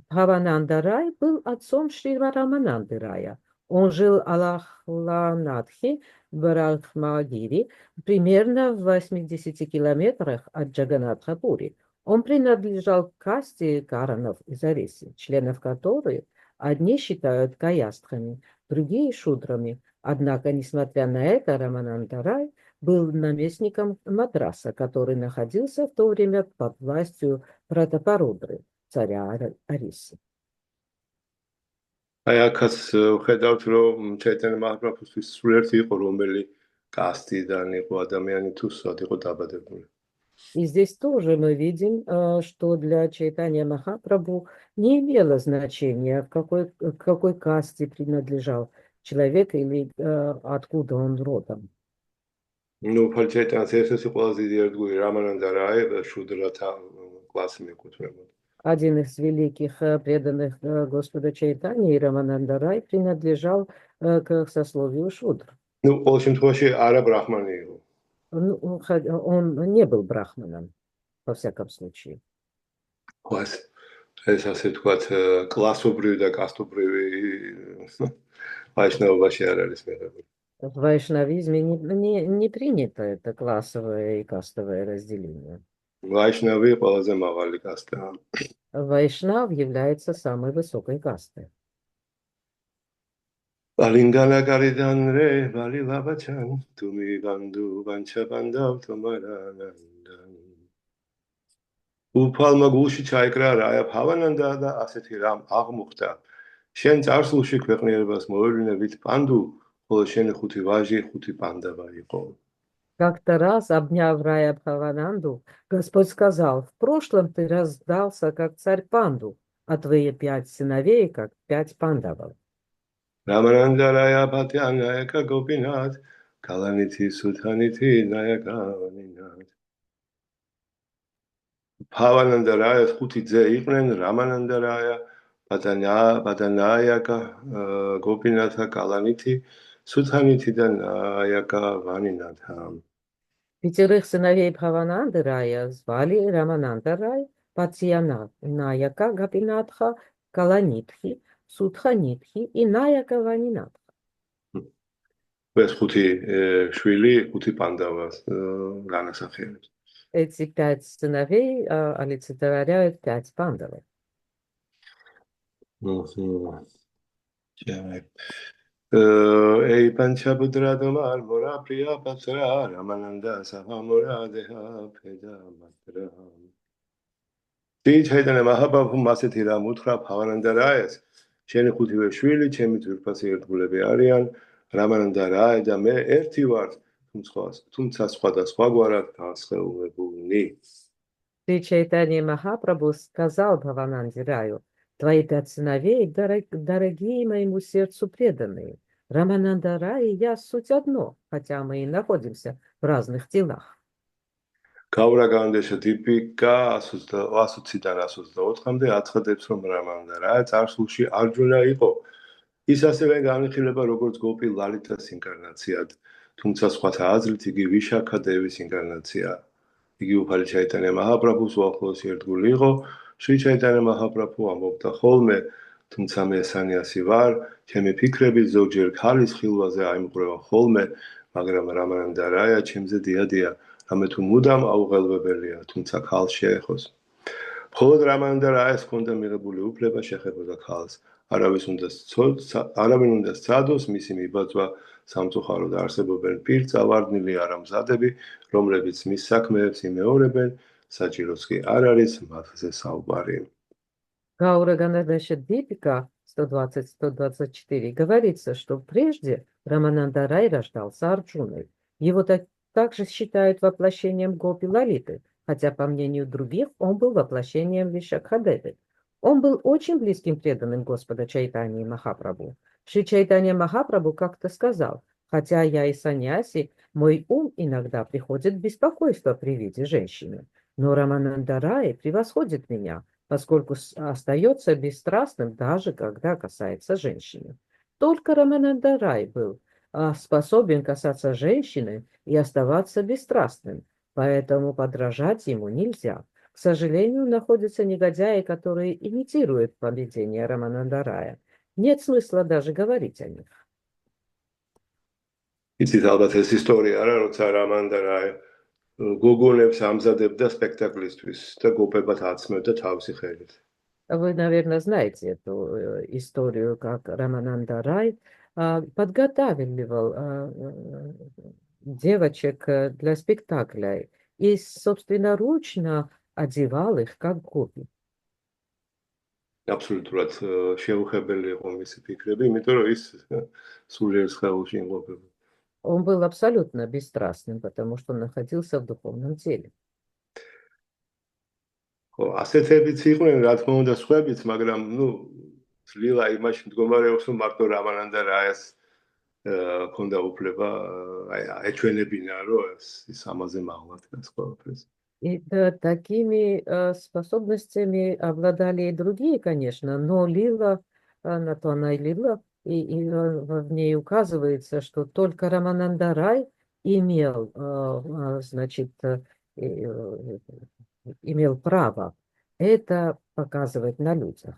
Бхавананда Рай был отцом Шри Рамананды Рая. Он жил в Алахланадхи, Брахмагири, примерно в 80 километрах от Джаганатха-Пури. Он принадлежал к касте каранов из Арисы, членов которой одни считают каястхами, другие шудрами. Однако, несмотря на это, Рамананда Рай был наместником Мадраса, который находился в то время под властью Пратапарудры, царя Арисы. აი აქაც ვხედავთ, რომ ჩაიტანია მაჰაპრაბჰუსთვის სრულიად იყო რომელი კასტიდან იყო ადამიანი თუ სად იყო დაბადებული. И здесь тоже мы видим, что для Чайтанья Махапрабху не имело значения, к какой касте принадлежал человек или откуда он родом. Ну, ფალჩაიტანიას ერთ-ერთი ყველაზე დიდი ერთგული რამანანდა რაია შუდრათა კლასი მიეკუთვნებოდა. Один из великих преданных Господа Чайтаньи, Рамананда Рай, принадлежал к сословию шудр. Ну, ყოველ შემთხვევაში არა ბრაჰმანი იყო. Он не был брахманом, во всяком случае. ეს ასე ვთქვათ, კლასობრივი და კასტობრივი ვაიშნაობაში არ არის მიღებული. В вайшнавизме не принято это классовое и кастовое разделение. ვაიშნავი ყველაზე მაღალი კასტაა. Вайшнав является самой высокой кастой. ბალინგანაკარიდან რე ბალი ლაბაჩან თუმი ბანდუ ბანჩაბანდავ თომარანანდან უფალმა გულში ჩაიკრა რაია ფავანანდა და ასეთი რამ აღმოხდა შენ წარსულში ქვეყნიერებას მოევლინებით პანდუ ხოლო შენი ხუთი ვაჟი ხუთი პანდავა იყო. Как-то раз, обняв Рая Бхавананду, Господь сказал: в прошлом ты раздался, как царь Панду, а твои 5 сыновей, как 5 пандавов. რამანანდა რაია პატიანაეკა გოპინათ კალანითი სუთანითი ნაეკა ვანინათ ფავანანდა რაიას ხუთი ძე იყვნენ რამანანდა რაია პატანაეკა გოპინათა კალანითი სუთანითი და ნაეკა ვანინათა 5 сыновей Бхавананды Рая звали Рамананда Рай, Патьяна, Наяка Гапинатха, Каланитхи, Судханитхи и Наяка Ванинатха. ეს ხუთი შვილი ხუთი პანდავას განასახიერებს. Эти 5 сыновей олицетворяют 5 пандавов. Эй панчабудра домар мора прия патра рамананда саха мора деха педа матра Დი ჩაიტანა მაჰაპრაბჰუმ ასეთი რამ უთხრა ფავანანდა რაიას შენი ხუთივე შვილი ჩემი ძვირფასი ერთგულები არიან რამანანდა რაი და მე ერთი ვარ თუმცა სხვადასხვაგვარად განსხეულებულნი Шри Чайтанья Махапрабху сказал Бхавананде Раю: твои 5 сыновей, дорогие моему сердцу преданные. Рамананда Рай и я суть одно, хотя мы и находимся в разных телах. გავრა განდეშა დიპიკა 120-დან 124-მდე აცხადებს რომ რამანანდა რაი წარსულში არჯუნა იყო ის ასევე განიხილება როგორც გოპი ლალიტას ინკარნაციად თუმცა სხვათა აზრით იგი ვიშაქა დევის ინკარნაციაა იგი უფალი ჩაიტანია მაჰაპრაბჰუს უახლოესი ერთგული იყო შრი ჩაიტანია მაჰაპრაბჰუ ამბობდა ხოლმე თუმცა მე სანიასი ვარ ჩემი ფიქრები ზოგჯერ ქალის ხილვაზე აიმყვრევა ხოლმე მაგრამ რამანანდა რაია ჩემზე დიადია რამე თუ მუდამ აუღელვებელია თუმცა ქალს შეეხოს მხოლოდ რამანანდა რაიას ჰქონდა მიღებული უფლება შეხებოდა ქალს არავინ უნდა სცადოს მისი მიბაძვა სამწუხაროდ არსებობენ პირწავარდნილი არამზადები რომლებიც მის საქმეებს იმეორებენ საჭიროც კი არ არის მათზე საუბარი Гаура Ганадеша Дипика 120-124 говорится, что прежде Рамананда Рай рождался Арджуной. Его также считают воплощением Гопи Лалиты, хотя, по мнению других, он был воплощением Вишакхадевы. Он был очень близким преданным Господа Чайтаньи Махапрабху. Шри Чайтанья Махапрабху как-то сказал: хотя я и саньяси, мой ум иногда приходит в беспокойство при виде женщины, но Рамананда Рай превосходит меня, поскольку остается бесстрастным даже когда касается женщины. Только Рамананда Рай был способен касаться женщины и оставаться бесстрастным, поэтому подражать ему нельзя. К сожалению, находятся негодяи, которые имитируют поведение Рамананда Рая. Нет смысла даже говорить о них. იცით ალბათ ეს ისტორია არა როცა რამანანდა რაი გოგონებს ამზადებდა სპექტაკლისთვის და გოპებად აცმევდა თავისი ხელით Вы, наверное, знаете эту историю, как Рамананда Рай подготавливал девочек для спектакля и собственноручно одевал их как гопи. აბსოლუტურად შეუხებელი იყო მისი ფიქრები, იმიტომ რომ ის სულიერ სხეულში იმყოფება. Он был абсолютно бесстрастным, потому что он находился в духовном теле. ასეთებიც იყვნენ, რა თქმა უნდა, სხვაებიც, მაგრამ ძლია იმაში მდგომარეობს, რომ მარტო რამანანდა რაიას ჰქონდა უფლება, ეჩვენებინა, რომ ის ამაზე მაღლად დგას ყველაფერს. И такими способностями обладали и другие, конечно, но Лила, на то она и Лила, и в ней указывается, что только Рамананда Рай имел, значит, имел право это показывать на людях.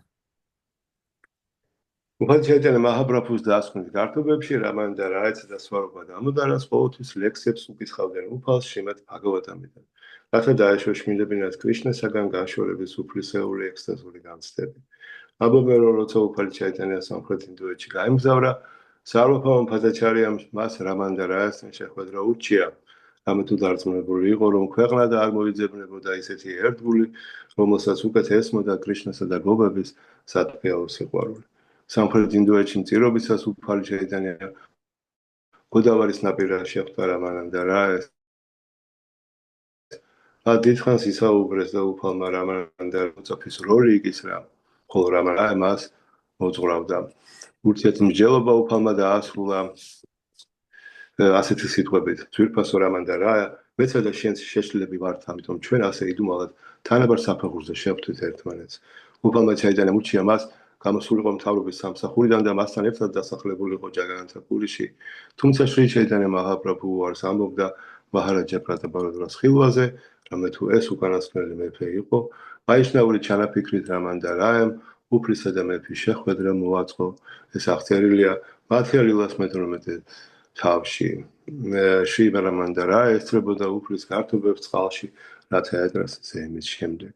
უფალ ჩაიტანა მაჰაპრაბჰუს დასკვნით გართობებში რამანდა რაეცა და სვარუპა დამოდარას ყოველთვის ლექსებს უკითხავდნენ უფალს შრიმად ბჰაგავატამიდან, რათა დაეშოშმინდებინათ კრიშნასაგან განშორების უფლისეული ექსტაზური განცდები. ამბობენ, რომ როცა უფალი ჩაიტანა სამხრეთ ინდოეთში გაემგზავრა, სარვაფამა ბჰადაჩარიამ მას რამანდა რაესთან შეხვედრა ურჩია. რამე თუ დარწმუნებული იყო, რომ ქვეყნა და არ მოიძებნებოდა ისეთი ერთგული, რომელსაც უკეთ ესმოდა კრიშნასა და გოგების სათფეაო სიყვარული. სამხრეთ ინდოეთში მწირობისას უფალი ჩაიტანია გოდავარის ნაპირას შეხვდა რამანანდა რაეს. დიდხანს ისაუბრეს და უფალმა რამანანდა მოწაფის როლი იკისრა, ხოლო რამანანდა მას მოძღვრავდა. ურთიერთმსჯელობა უფალმა დაასრულა ასეთი სიტყვებით: ძვირფასო რამანდა რაია, მეცადა და შენს შეშლილები ვართ, ამიტომ ჩვენ ასე იდუმალად თანაბარ საფეხურზე შევხვდით ერთმანეთს. უფალმა ჩაიტანიამ ურჩია მას გამოსულიყო მთავრობის სამსახურიდან და მასთან ერთად დასახლებულიყო ჯაგანათა პურიში. თუმცა შრი ჩაიტანია მაჰაპრაბჰუ უარს ამბობდა მაჰარაჯა პრატაპაროდრას ხილვაზე, რამე თუ ეს უკანასკნელი მეფე იყო, ვაიშნავური ჩანაფიქრით რამანდა რაემ უფლისა და მეფის შეხვედრა მოაწყო. ეს აღწერილია მათია ლილას მე-12 თავში. შრი რამანდა რაე ესწრებოდა უფლის გართობებს წყალში, რათა ედრას ზეიმის შემდეგ.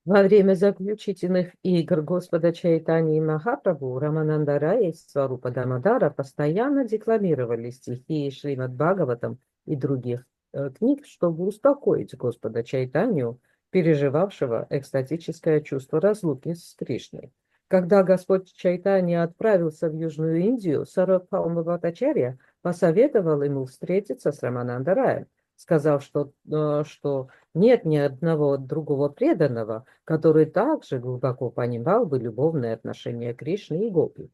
Во время заключительных игр Господа Чайтаньи Махапрабху Рамананда Рай и Сварупа Дамодара постоянно декламировали стихи Шримад Бхагаватам и других книг, чтобы успокоить Господа Чайтанью, переживавшего экстатическое чувство разлуки с Кришной. Когда Господь Чайтанья отправился в Южную Индию, Сарвабхаума Бхаттачарья посоветовал ему встретиться с Рамананда Раем, сказав, что нет ни одного другого преданного, который также глубоко понимал бы любовные отношения Кришны и Гопи.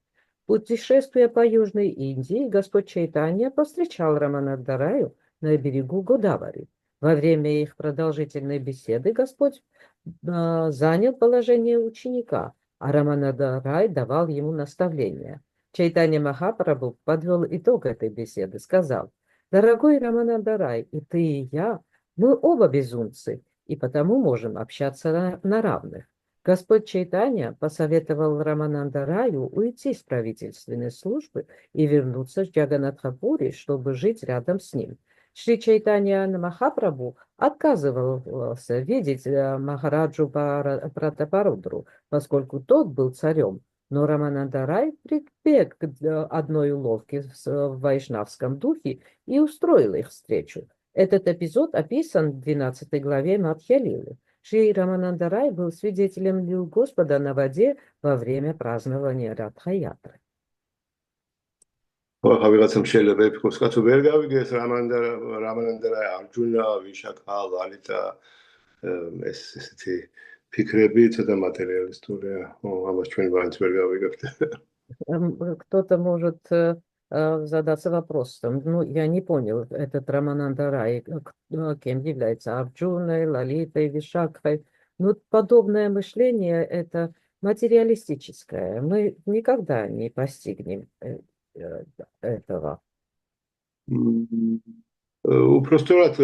Путешествуя по Южной Индии, Господь Чайтанья повстречал Рамананда Раю на берегу Годавари. Во время их продолжительной беседы Господь занял положение ученика, а Рамананда Рай давал ему наставления. Чайтанья Махапрабху подвел итог этой беседы, сказал: «Дорогой Рамананда Рай, и ты, и я, мы оба безумцы, и потому можем общаться на равных». Господь Чайтанья посоветовал Рамананда Раю уйти с правительственной службы и вернуться в Джаганатхапури, чтобы жить рядом с ним. Шри Чайтанья Махапрабху отказывался видеть Махараджу Пратапарудру, поскольку тот был царем. Но Рамананда Рай прибег к одной уловке в вайшнавском духе и устроил их встречу. Этот эпизод описан в 12 главе Мадхья-лилы. Шри Рамананда Рай был свидетелем лил Господа на воде во время празднования Радха-ятры. ვიღაცამ შეიძლება იფიქროს, კაცო ვერ გავიგეს რამანანდა რაი, არჯუნა, ვიშაკა, ლალითა, ეს ესეთი ფიქრები ცოტა მატერიალისტურია. ამას ჩვენ ვაინც ვერ გავიგებთ. Кто-то может задаться вопросом: ну, я не понял, этот Рамананда Рай кем является? Арджуной, Лалитой, Вишакхой? Ну, подобное мышление – это материалистическое. Мы никогда не постигнем этого. უпростоრად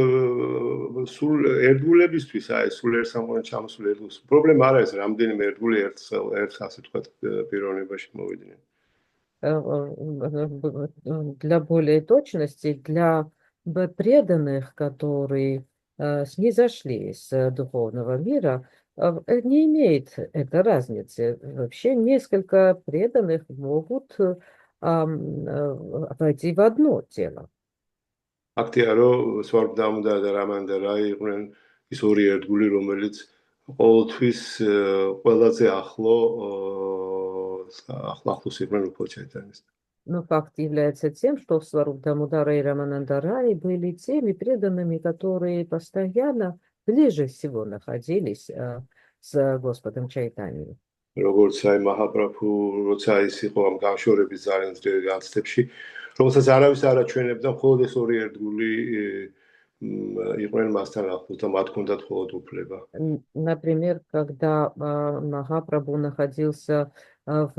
სულ ერთგულებისთვის, აი სულ ერთ სამყაროში ჩამოსულ ერთგულს პრობლემა არ არის, რამდენიმე ერთგული ერთ ასე ვთქვათ პიროვნებაში მოვიდნენ. Для более точности, для преданных, которые снизошли с духовного мира, не имеет это разницы. Вообще несколько преданных могут войти в одно тело. Აქტია რომ სვარგდამდა და რამანდა რაი იყვნენ ის ორი ერთგული, რომელიც ყოველთვის ყველაზე ახლოს იყვნენ უფალ ჩაიტანიასთან. Но факт является тем, что Сварубдамудара и Рамананда Раи были теми преданными, которые постоянно ближе всего находились с Господом Чайтаньей. როგორც აი მაჰაპრაბჰუ, როცა ის იყო ამ განშორების ძალიან ძლიერ განცდებში, რომელსაც არავის არ აჩვენებდა, მხოლოდ ეს ორი ერთგული იყვნენ მასთან ახლოს და მათ ჰქონდათ მხოლოდ უფლება. Например, когда Махапрабху находился в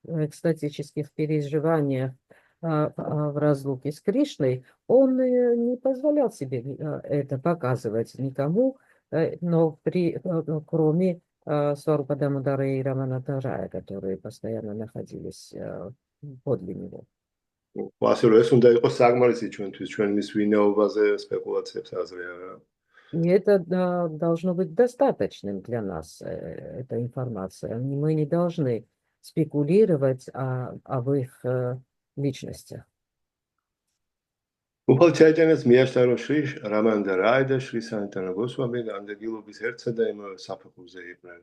экстатических переживаниях в разлуке с Кришной, он не позволял себе это показывать никому, но кроме Сварупа Дамодара и Рамананда Рая, которые постоянно находились подле него. ასე რომ ეს უნდა იყოს საგმარისი ჩვენთვის, ჩვენ მის ვინაობაზე სპეკულაციებს აზრი არა. И это должно быть достаточным для нас, эта информация. Мы не должны спекулировать об их личностях. უფალ ჩაიტანეს მიაშთა რომ შრი რამანდა რაი და შრი სანტანა გოსვამი განდეგილობის ერთსა და იმავე საფეხურზე იყვნენ.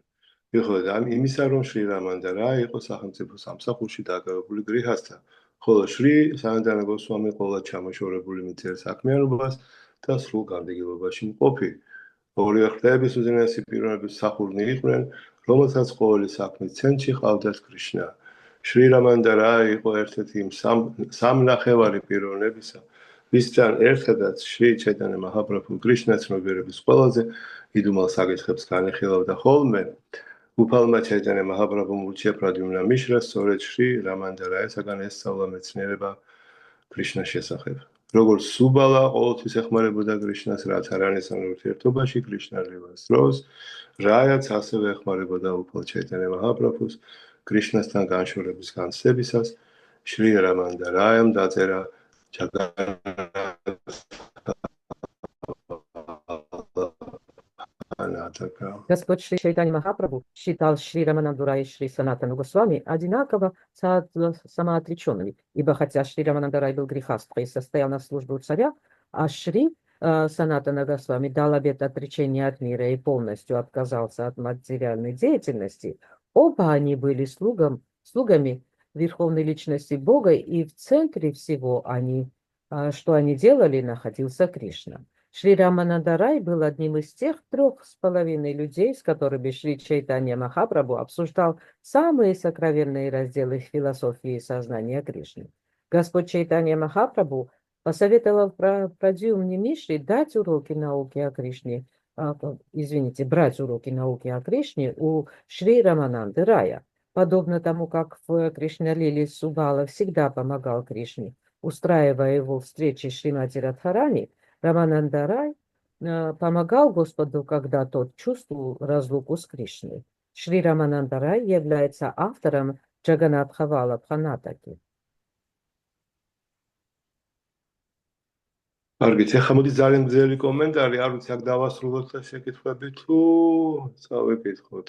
მიუხედავად იმისა, რომ შრი რამანდა რაი იყო სახელმწიფო სამსახურში დაკავებული გრიჰასთან, ხოლო შრი სანტანა გოსვამი ყოველად ჩამოშორებული მიწიერ საქმიანობას და სრულ განდეგილობაში მყოფი. ორივე ხრდების უზენაესი პიროვნების მსახურნი იყვნენ, რომელსაც ყოველი საქმის ცენტრში ჰყავდათ კრიშნა. შრი რამანდა რაი იყო ერთ-ერთი იმ სამნახევარი პიროვნებისა, ვისთან ერთადაც შრი ჩაიტანია მაჰაპრაბჰუ კრიშნას ცნობიერების ყველაზე იდუმალ საკითხებს განეხილავდა ხოლმე. უფალმა ჩაიტანია მაჰაპრაბჰუმ ურჩია პრადიუმნა მიშრას სწორედ შრი რამანდა რაისაგან ესწავლა მეცნიერება კრიშნას შესახებ. როგორც სუბალა ყოველთვის ეხმარებოდა კრიშნას, რაც არანესან ურთიერთობაში კრიშნა ლილას დროს, რაიაც ასევე ეხმარებოდა უფალ ჩაიტანია მაჰაპრაბჰუს კრიშნასთან განშორების განცდებისას. შრი რამანდა რაიამ დაწერა Господь Шри Чайтанья Махапрабху считал Шри Рамананду Рай и Шри Санатану Госвами одинаково самоотреченными, ибо хотя Шри Рамананда Рай был грехастхой и состоял на службе у царя, а Шри Санатана Госвами дал обет отречения от мира и полностью отказался от материальной деятельности, оба они были слугами Верховной Личности Бога, и в центре всего что они делали, находился Кришна. Шри Рамананда Рай был одним из тех 3,5 людей, с которыми Шри Чайтанья Махапрабху обсуждал самые сокровенные разделы философии и сознания Кришны. Господь Чайтанья Махапрабху посоветовал Прадьюмне Мишре дать уроки науки о Кришне, брать уроки науки о Кришне у Шри Рамананды Рая. Подобно тому, как в Кришналиле Субала всегда помогал Кришне, устраивая его встречи с Шримати Радхарани, Рамананда Рай помогал Господу, когда тот чувствовал разлуку с Кришной. Шри Рамананда Рай является автором Джаганатхавала Бханатаки. კარგით, ახლა მოდი ძალიან გრძელი კომენტარი, არ ვიცი აქ დავასრულოთ და შეკითხვები თუ წავიკითხოთ.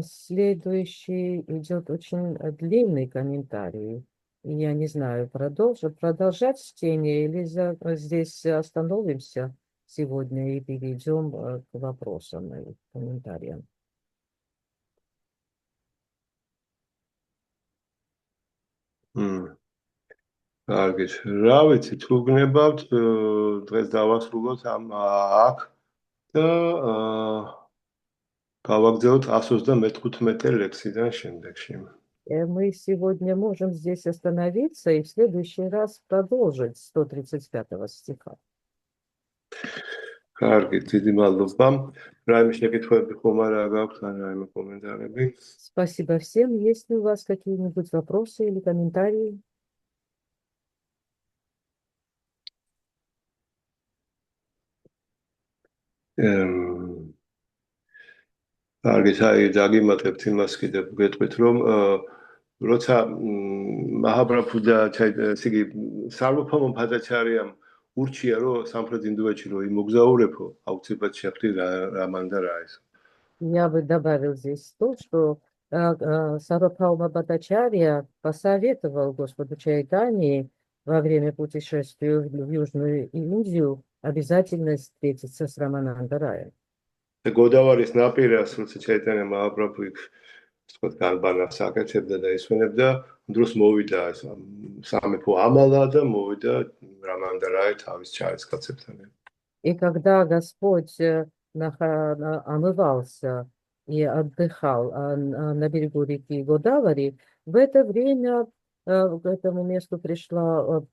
Следующий идет очень длинный комментарий. Я не знаю, продолжать чтение или здесь остановимся сегодня и перейдем к вопросам и комментариям. კარგით, რა ვიცი, თუ გნებავთ, დღეს დავასრულოთ აქ და გავაგზავნოთ 135 ლექსიდან შემდეგში. Мы сегодня можем здесь остановиться и в следующий раз продолжить 135 стиха. კარგით, დიდი მადლობა. რაიმე შეკითხვები ხომ არა გაქვთ ან რაიმე კომენტარები? Спасибо всем. Есть ли у вас какие-нибудь вопросы или комментарии? კარგით, აი დაგიმატებთ იმას კიდევ გეტყვით, რომ როცა მაჰაპრაბჰუ და იგი სარვაფამა ბჰადაჩარიამ ურჩია, რომ სამხრეთ ინდოეთში რომ იმოგზაურებო, აუცილებლად შეხვდი რამანდა რაის. Я бы добавил здесь то, что Сарвабхаума Бхаттачарья посоветовал Господу Чайтаньи во время путешествия в Южную Индию обязательно встретиться с Рамананда Раем. გოდავარის ნაპირას, როცა ჩაიტანია მაჰაპრაბჰუ იქ თქვა განბანას აკეთებდა და ისვენებდა, დროს მოვიდა სამეფო ამალა და მოვიდა რამანდა რაი თავის ჩარისკაცებთან. И когда Господь омывался и отдыхал на берегу реки Годавари, в это время к этому месту пришел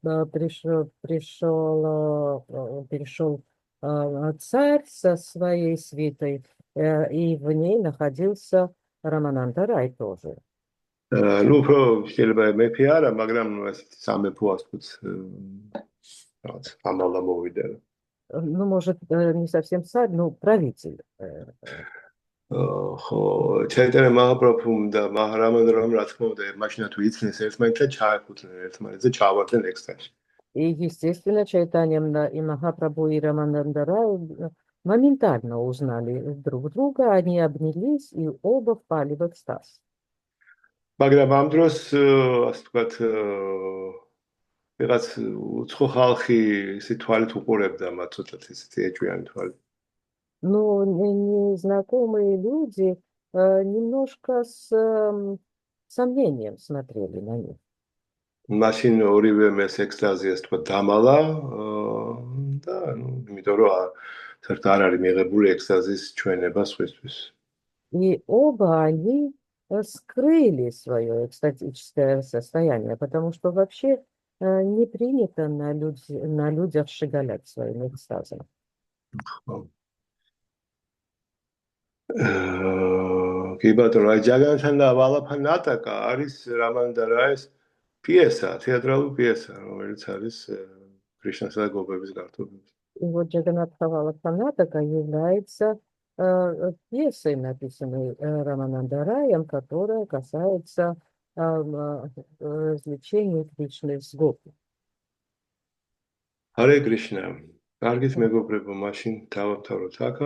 царь со своей свитой, и в ней находился Рамананда Рай тоже. Ну, უფრო შეიძლება მეფე არა, მაგრამ ესეთი სამეფო ასწუც ამალა მოვიდა. Ну, может, не совсем царь, но правитель. ხო, ჩაიწერა მაჰაპრაბჰუმ და მაჰარამანდრამ, რა თქმა უნდა, მაშინ თუ იცნეს ერთმანეთს და ჩაეხუთნენ ერთმანეთს და ჩავარდნენ ექსტაზში. И, естественно, Чайтанья и Махапрабху и Рамананда Рай моментально узнали друг друга, они обнялись и оба впали в экстаз. მაგრამ ამ დროს, ასე ვთქვათ, ვიღაც უცხო ხალხი ისე თვალით უყურებდა მათ ცოტათ ისეთი ეჭვიანი თვალით. Но незнакомые люди немножко с сомнением смотрели на них. მაშინ ორივე მეს ექსტაზი ასე ვთქვათ დამალა და იმიტომ რომ საერთოდ არ არის მიღებული ექსტაზის ჩვენება სხვისთვის. И оба они скрыли свое экстатическое состояние, потому что вообще не принято на людях щеголять своим экстазом. კი ბატონო, აი ჯაგანთან და ვალაფან ატაკა არის რამანდა რაის პიესა, თეატრალური პიესა, რომელიც არის კრიშნასა და გოგოების გართობების. И вот Джаганатха Валапханатака является пьесой, написанной Рамананда Раем, которая касается развлечений Кришны с гопи. Харе Кришна. კარგით მეგობრებო, машин დავამთავროთ აქ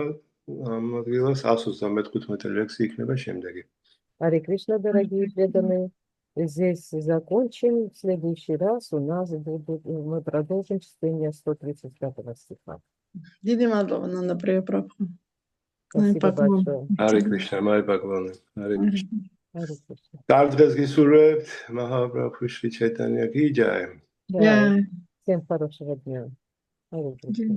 ამ ადგილას 135 ლექსი იქნება შემდეგი. Харе Кришна, дорогие преданные. Здесь закончим. В следующий раз у нас мы продолжим чтение 135 стиха. Დიდი მადლობა ნანდა პრიო პრაფუ. Спасибо большое. Харе Кришна, Май Бхагаван. Харе Кришна. Харе Кришна. კარგ დღეს გისურვებთ, მაჰაპრაბჰუ შრი ჩაიტანია კი ჯაი. Да. Всем хорошего дня. Харе Кришна.